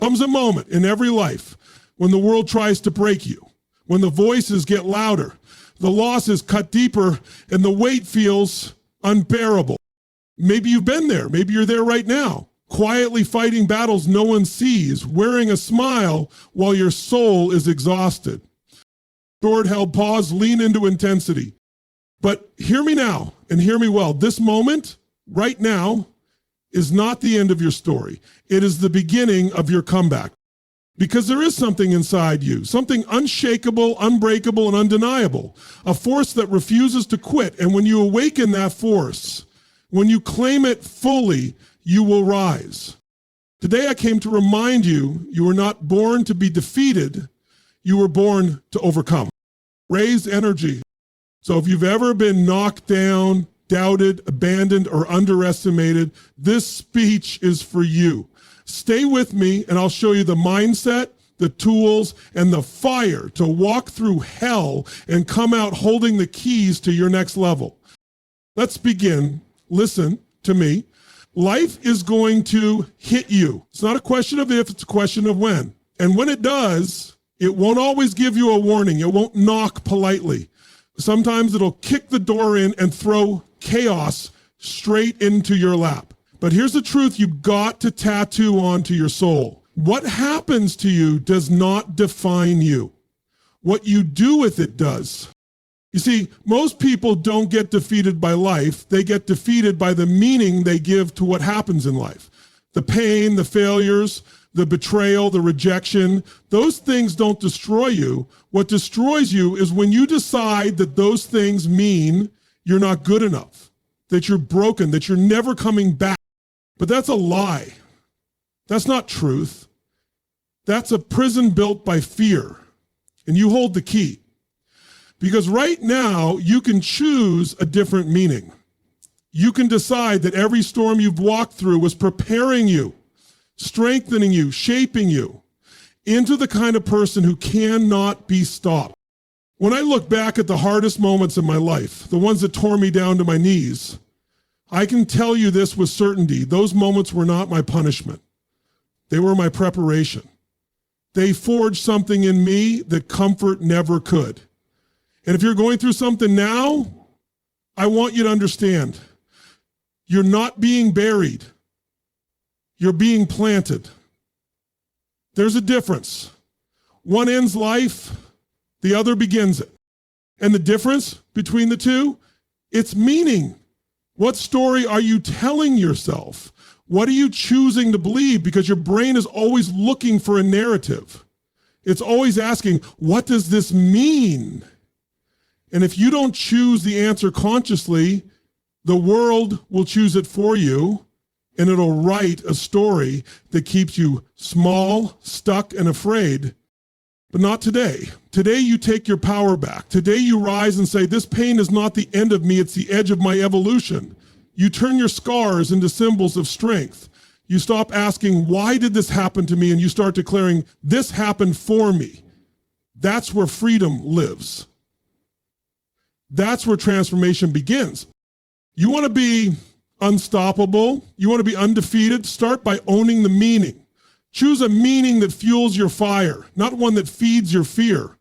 Comes a moment in every life when the world tries to break you, when the voices get louder, the losses cut deeper, and the weight feels unbearable. Maybe you've been there. Maybe you're there right now, quietly fighting battles no one sees, wearing a smile while your soul is exhausted. Short-held pause, lean into intensity. But hear me now, and hear me well. This moment, right now, is not the end of your story. It is the beginning of your comeback. Because there is something inside you, something unshakable, unbreakable, and undeniable, a force that refuses to quit. And when you awaken that force, when you claim it fully, you will rise. Today I came to remind you, you were not born to be defeated, you were born to overcome. Raise energy. So if you've ever been knocked down, doubted, abandoned, or underestimated, this speech is for you. Stay with me and I'll show you the mindset, the tools, and the fire to walk through hell and come out holding the keys to your next level. Let's begin. Listen to me. Life is going to hit you. It's not a question of if, it's a question of when. And when it does, it won't always give you a warning. It won't knock politely. Sometimes it'll kick the door in and throw chaos straight into your lap. But here's the truth you've got to tattoo onto your soul. What happens to you does not define you. What you do with it does. You see, most people don't get defeated by life. They get defeated by the meaning they give to what happens in life. The pain, the failures, the betrayal, the rejection, those things don't destroy you. What destroys you is when you decide that those things mean you're not good enough, that you're broken, that you're never coming back. But that's a lie. That's not truth. That's a prison built by fear. And you hold the key. Because right now, you can choose a different meaning. You can decide that every storm you've walked through was preparing you, strengthening you, shaping you into the kind of person who cannot be stopped. When I look back at the hardest moments in my life, the ones that tore me down to my knees, I can tell you this with certainty. Those moments were not my punishment. They were my preparation. They forged something in me that comfort never could. And if you're going through something now, I want you to understand, you're not being buried. You're being planted. There's a difference. One ends life, the other begins it. And the difference between the two, it's meaning. What story are you telling yourself? What are you choosing to believe? Because your brain is always looking for a narrative. It's always asking, what does this mean? And if you don't choose the answer consciously, the world will choose it for you, and it'll write a story that keeps you small, stuck, and afraid. But not today. Today you take your power back. Today you rise and say, this pain is not the end of me, it's the edge of my evolution. You turn your scars into symbols of strength. You stop asking, why did this happen to me? And you start declaring, this happened for me. That's where freedom lives. That's where transformation begins. You want to be unstoppable? You want to be undefeated? Start by owning the meaning. Choose a meaning that fuels your fire, not one that feeds your fear.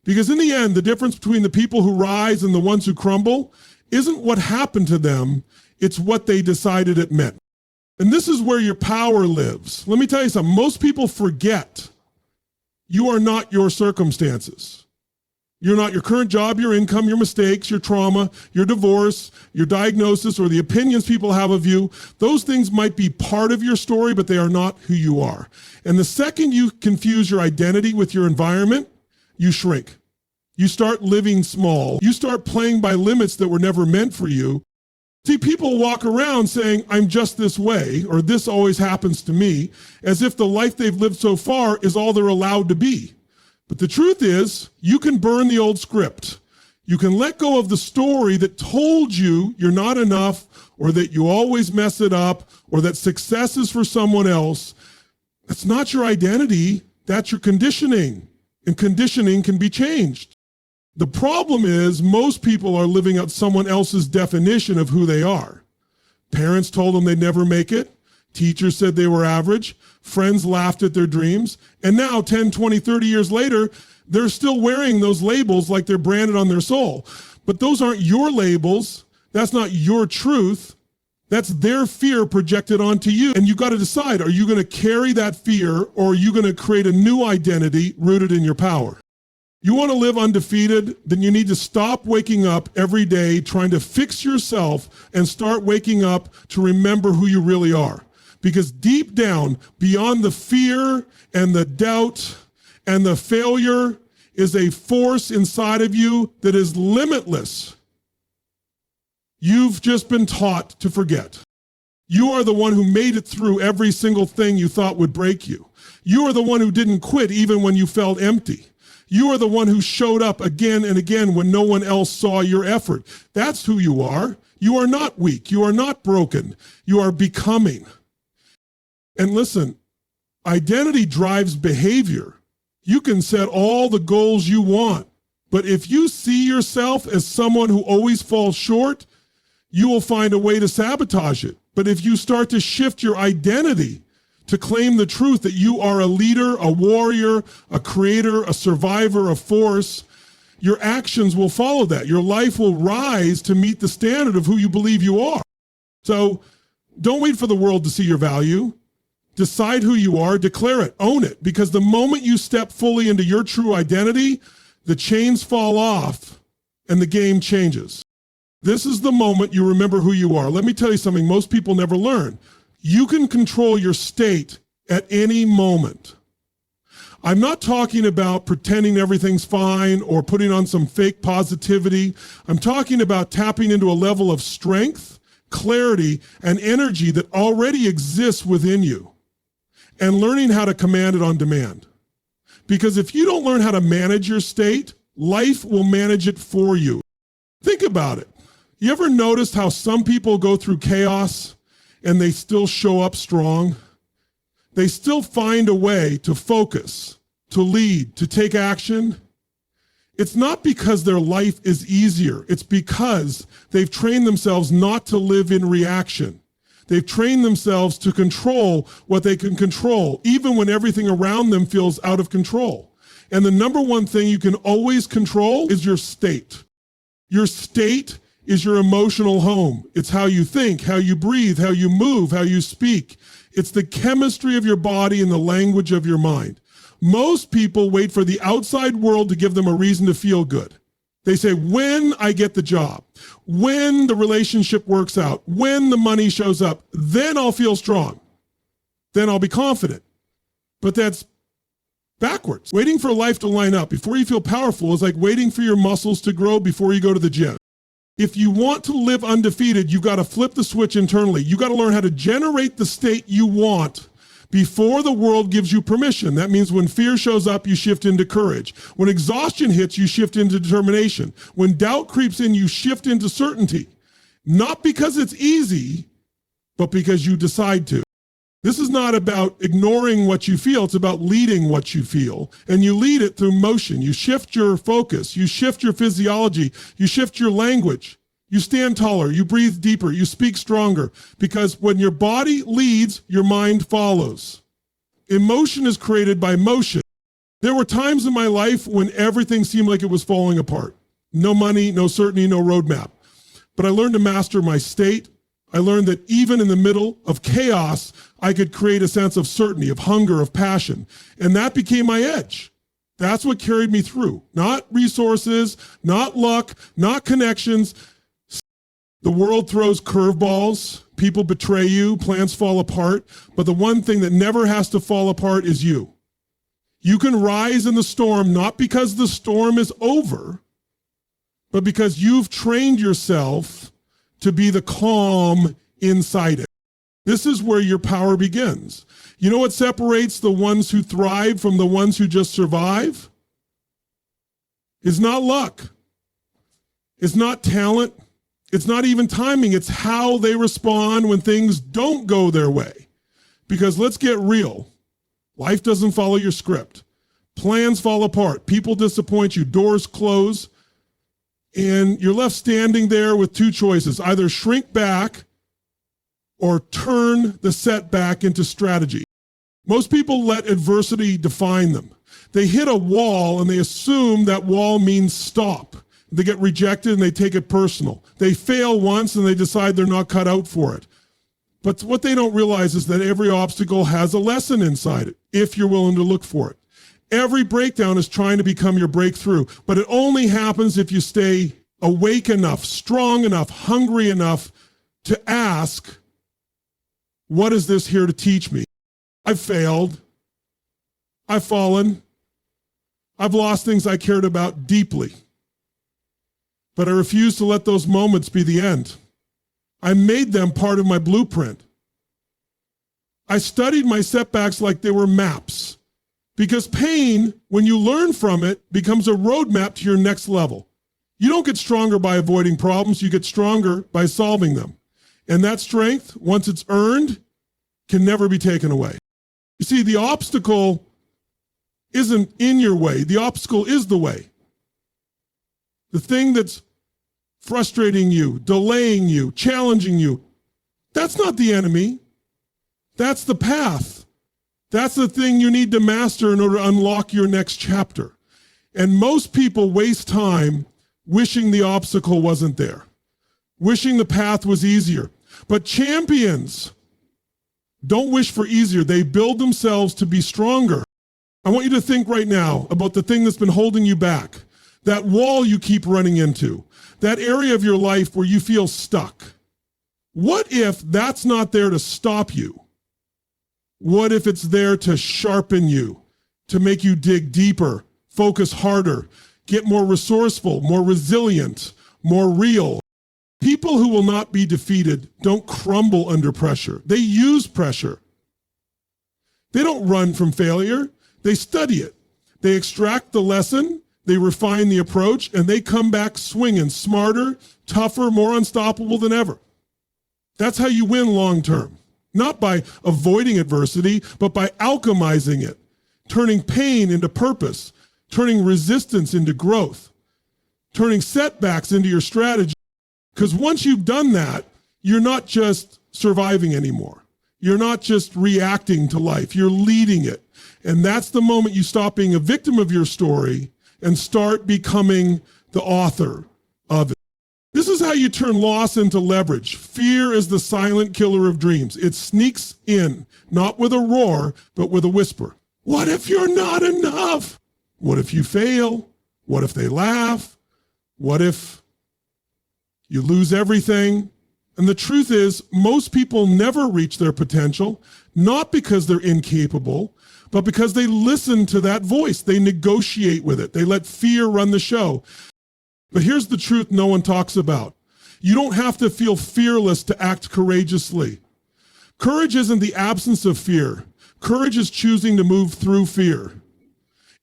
Because in the end, the difference between the people who rise and the ones who crumble isn't what happened to them, it's what they decided it meant. And this is where your power lives. Let me tell you something, most people forget you are not your circumstances. You're not your current job, your income, your mistakes, your trauma, your divorce, your diagnosis, or the opinions people have of you. Those things might be part of your story, but they are not who you are. And the second you confuse your identity with your environment, you shrink. You start living small. You start playing by limits that were never meant for you. See, people walk around saying, I'm just this way, or this always happens to me, as if the life they've lived so far is all they're allowed to be. But the truth is, you can burn the old script. You can let go of the story that told you you're not enough, or that you always mess it up, or that success is for someone else. That's not your identity, that's your conditioning. And conditioning can be changed. The problem is most people are living out someone else's definition of who they are. Parents told them they'd never make it. Teachers said they were average. Friends laughed at their dreams. And now 10, 20, 30 years later, they're still wearing those labels like they're branded on their soul. But those aren't your labels. That's not your truth. That's their fear projected onto you. And you got to decide, are you going to carry that fear or are you going to create a new identity rooted in your power? You want to live undefeated? Then you need to stop waking up every day trying to fix yourself and start waking up to remember who you really are. Because deep down, beyond the fear and the doubt and the failure is a force inside of you that is limitless. You've just been taught to forget. You are the one who made it through every single thing you thought would break you. You are the one who didn't quit even when you felt empty. You are the one who showed up again and again when no one else saw your effort. That's who you are. You are not weak. You are not broken. You are becoming. And listen, identity drives behavior. You can set all the goals you want, but if you see yourself as someone who always falls short, you will find a way to sabotage it. But if you start to shift your identity to claim the truth that you are a leader, a warrior, a creator, a survivor, a force, your actions will follow that. Your life will rise to meet the standard of who you believe you are. So don't wait for the world to see your value. Decide who you are, declare it, own it, because the moment you step fully into your true identity, the chains fall off and the game changes. This is the moment you remember who you are. Let me tell you something most people never learn. You can control your state at any moment. I'm not talking about pretending everything's fine or putting on some fake positivity. I'm talking about tapping into a level of strength, clarity, and energy that already exists within you and learning how to command it on demand. Because if you don't learn how to manage your state, life will manage it for you. Think about it. You ever noticed how some people go through chaos and they still show up strong? They still find a way to focus, to lead, to take action. It's not because their life is easier. It's because they've trained themselves not to live in reaction. They've trained themselves to control what they can control, even when everything around them feels out of control. And the number one thing you can always control is your state. Your state is your emotional home. It's how you think, how you breathe, how you move, how you speak. It's the chemistry of your body and the language of your mind. Most people wait for the outside world to give them a reason to feel good. They say, when I get the job, when the relationship works out, when the money shows up, then I'll feel strong. Then I'll be confident. But that's backwards. Waiting for life to line up before you feel powerful is like waiting for your muscles to grow before you go to the gym. If you want to live undefeated, you've got to flip the switch internally. You've got to learn how to generate the state you want before the world gives you permission. That means when fear shows up, you shift into courage. When exhaustion hits, you shift into determination. When doubt creeps in, you shift into certainty. Not because it's easy, but because you decide to. This is not about ignoring what you feel. It's about leading what you feel. And you lead it through motion. You shift your focus. You shift your physiology. You shift your language. You stand taller, you breathe deeper, you speak stronger, because when your body leads, your mind follows. Emotion is created by motion. There were times in my life when everything seemed like it was falling apart. No money, no certainty, no roadmap. But I learned to master my state. I learned that even in the middle of chaos, I could create a sense of certainty, of hunger, of passion. And that became my edge. That's what carried me through. Not resources, not luck, not connections. The world throws curveballs, people betray you, plans fall apart, but the one thing that never has to fall apart is you. You can rise in the storm not because the storm is over, but because you've trained yourself to be the calm inside it. This is where your power begins. You know what separates the ones who thrive from the ones who just survive? It's not luck. It's not talent. It's not even timing. It's how they respond when things don't go their way. Because let's get real. Life doesn't follow your script. Plans fall apart. People disappoint you. Doors close. And you're left standing there with two choices. Either shrink back or turn the setback into strategy. Most people let adversity define them. They hit a wall and they assume that wall means stop. They get rejected and they take it personal. They fail once and they decide they're not cut out for it. But what they don't realize is that every obstacle has a lesson inside it, if you're willing to look for it. Every breakdown is trying to become your breakthrough, but it only happens if you stay awake enough, strong enough, hungry enough to ask, what is this here to teach me? I've failed. I've fallen. I've lost things I cared about deeply. But I refuse to let those moments be the end. I made them part of my blueprint. I studied my setbacks like they were maps, because pain, when you learn from it, becomes a roadmap to your next level. You don't get stronger by avoiding problems, you get stronger by solving them. And that strength, once it's earned, can never be taken away. You see, the obstacle isn't in your way, the obstacle is the way. The thing that's frustrating you, delaying you, challenging you, that's not the enemy. That's the path. That's the thing you need to master in order to unlock your next chapter. And most people waste time wishing the obstacle wasn't there, wishing the path was easier. But champions don't wish for easier. They build themselves to be stronger. I want you to think right now about the thing that's been holding you back, that wall you keep running into, that area of your life where you feel stuck. What if that's not there to stop you? What if it's there to sharpen you, to make you dig deeper, focus harder, get more resourceful, more resilient, more real? People who will not be defeated don't crumble under pressure. They use pressure. They don't run from failure. They study it. They extract the lesson, they refine the approach, and they come back swinging, smarter, tougher, more unstoppable than ever. That's how you win long term. Not by avoiding adversity, but by alchemizing it, turning pain into purpose, turning resistance into growth, turning setbacks into your strategy. Because once you've done that, you're not just surviving anymore. You're not just reacting to life, you're leading it. And that's the moment you stop being a victim of your story and start becoming the author of it. This is how you turn loss into leverage. Fear is the silent killer of dreams. It sneaks in, not with a roar, but with a whisper. What if you're not enough? What if you fail? What if they laugh? What if you lose everything? And the truth is, most people never reach their potential, not because they're incapable, but because they listen to that voice. They negotiate with it. They let fear run the show. But here's the truth no one talks about. You don't have to feel fearless to act courageously. Courage isn't the absence of fear. Courage is choosing to move through fear.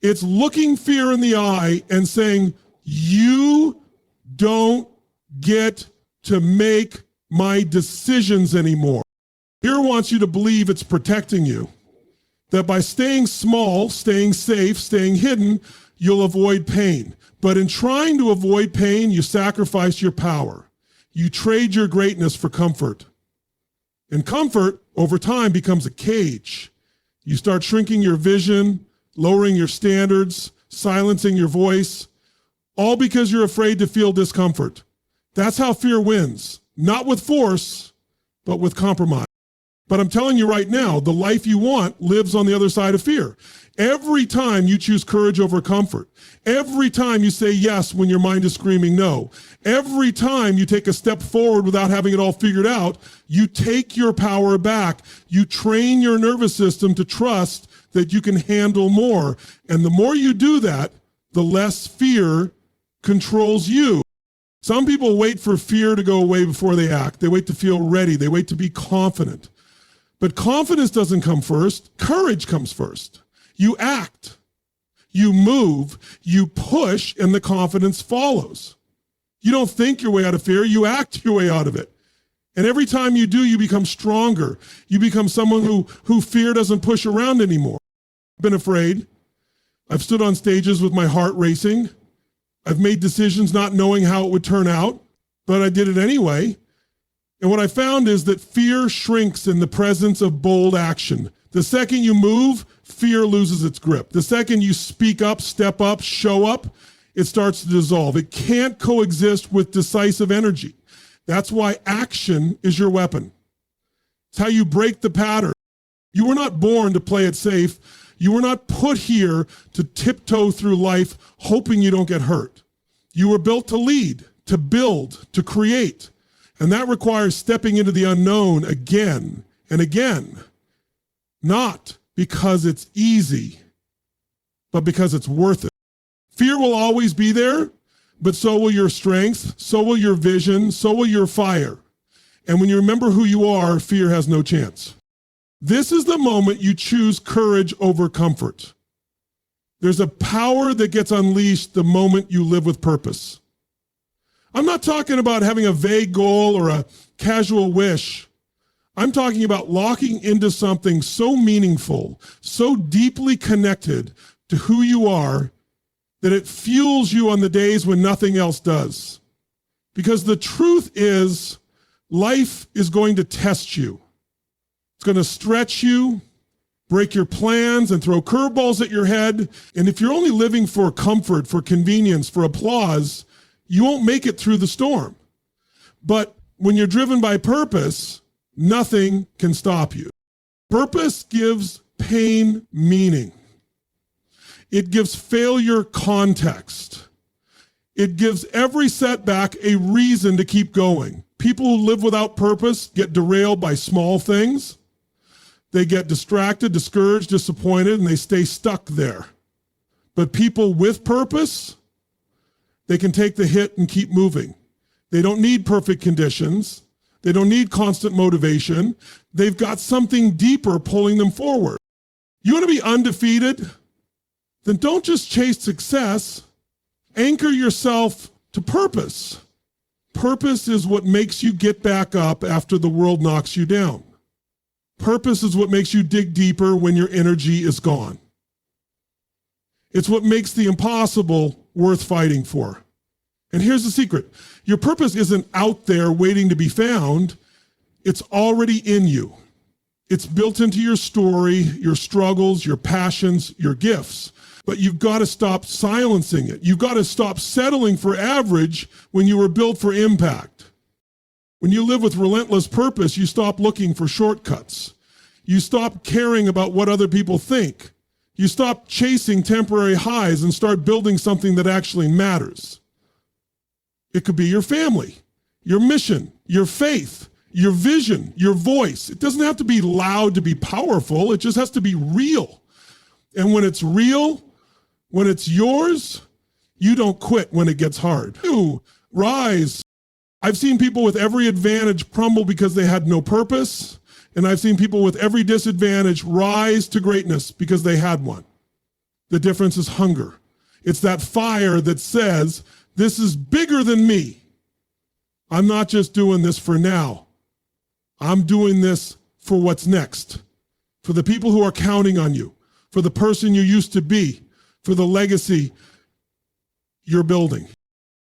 It's looking fear in the eye and saying, you don't get to make my decisions anymore. Fear wants you to believe it's protecting you, that by staying small, staying safe, staying hidden, you'll avoid pain. But in trying to avoid pain, you sacrifice your power. You trade your greatness for comfort. And comfort, over time, becomes a cage. You start shrinking your vision, lowering your standards, silencing your voice, all because you're afraid to feel discomfort. That's how fear wins. Not with force, but with compromise. But I'm telling you right now, the life you want lives on the other side of fear. Every time you choose courage over comfort, every time you say yes when your mind is screaming no, every time you take a step forward without having it all figured out, you take your power back. You train your nervous system to trust that you can handle more. And the more you do that, the less fear controls you. Some people wait for fear to go away before they act. They wait to feel ready. They wait to be confident. But confidence doesn't come first. Courage comes first. You act, you move, you push, and the confidence follows. You don't think your way out of fear, you act your way out of it. And every time you do, you become stronger. You become someone who fear doesn't push around anymore. I've been afraid. I've stood on stages with my heart racing. I've made decisions not knowing how it would turn out, but I did it anyway. And what I found is that fear shrinks in the presence of bold action. The second you move, fear loses its grip. The second you speak up, step up, show up, it starts to dissolve. It can't coexist with decisive energy. That's why action is your weapon. It's how you break the pattern. You were not born to play it safe. You were not put here to tiptoe through life hoping you don't get hurt. You were built to lead, to build, to create. And that requires stepping into the unknown again and again. Not because it's easy, but because it's worth it. Fear will always be there, but so will your strength, so will your vision, so will your fire. And when you remember who you are, fear has no chance. This is the moment you choose courage over comfort. There's a power that gets unleashed the moment you live with purpose. I'm not talking about having a vague goal or a casual wish. I'm talking about locking into something so meaningful, so deeply connected to who you are that it fuels you on the days when nothing else does. Because the truth is, life is going to test you. It's going to stretch you, break your plans, and throw curveballs at your head. And if you're only living for comfort, for convenience, for applause, you won't make it through the storm. But when you're driven by purpose, nothing can stop you. Purpose gives pain meaning. It gives failure context. It gives every setback a reason to keep going. People who live without purpose get derailed by small things. They get distracted, discouraged, disappointed, and they stay stuck there. But people with purpose, they can take the hit and keep moving. They don't need perfect conditions. They don't need constant motivation. They've got something deeper pulling them forward. You want to be undefeated? Then don't just chase success. Anchor yourself to purpose. Purpose is what makes you get back up after the world knocks you down. Purpose is what makes you dig deeper when your energy is gone. It's what makes the impossible worth fighting for. And here's the secret. Your purpose isn't out there waiting to be found. It's already in you. It's built into your story, your struggles, your passions, your gifts. But you've got to stop silencing it. You've got to stop settling for average when you were built for impact. When you live with relentless purpose, you stop looking for shortcuts. You stop caring about what other people think. You stop chasing temporary highs and start building something that actually matters. It could be your family, your mission, your faith, your vision, your voice. It doesn't have to be loud to be powerful. It just has to be real. And when it's real, when it's yours, you don't quit when it gets hard. You rise. I've seen people with every advantage crumble because they had no purpose. And I've seen people with every disadvantage rise to greatness because they had one. The difference is hunger. It's that fire that says, this is bigger than me. I'm not just doing this for now. I'm doing this for what's next. For the people who are counting on you. For the person you used to be. For the legacy you're building.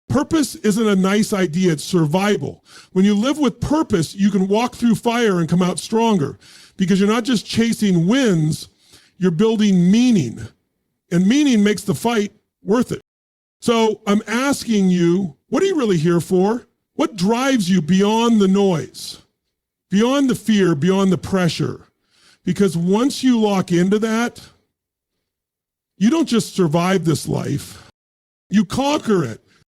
Purpose isn't a nice idea, it's survival. When you live with purpose, you can walk through fire and come out stronger because you're not just chasing wins, you're building meaning. And meaning makes the fight worth it. So I'm asking you, what are you really here for? What drives you beyond the noise, beyond the fear, beyond the pressure? Because once you lock into that, you don't just survive this life, you conquer it.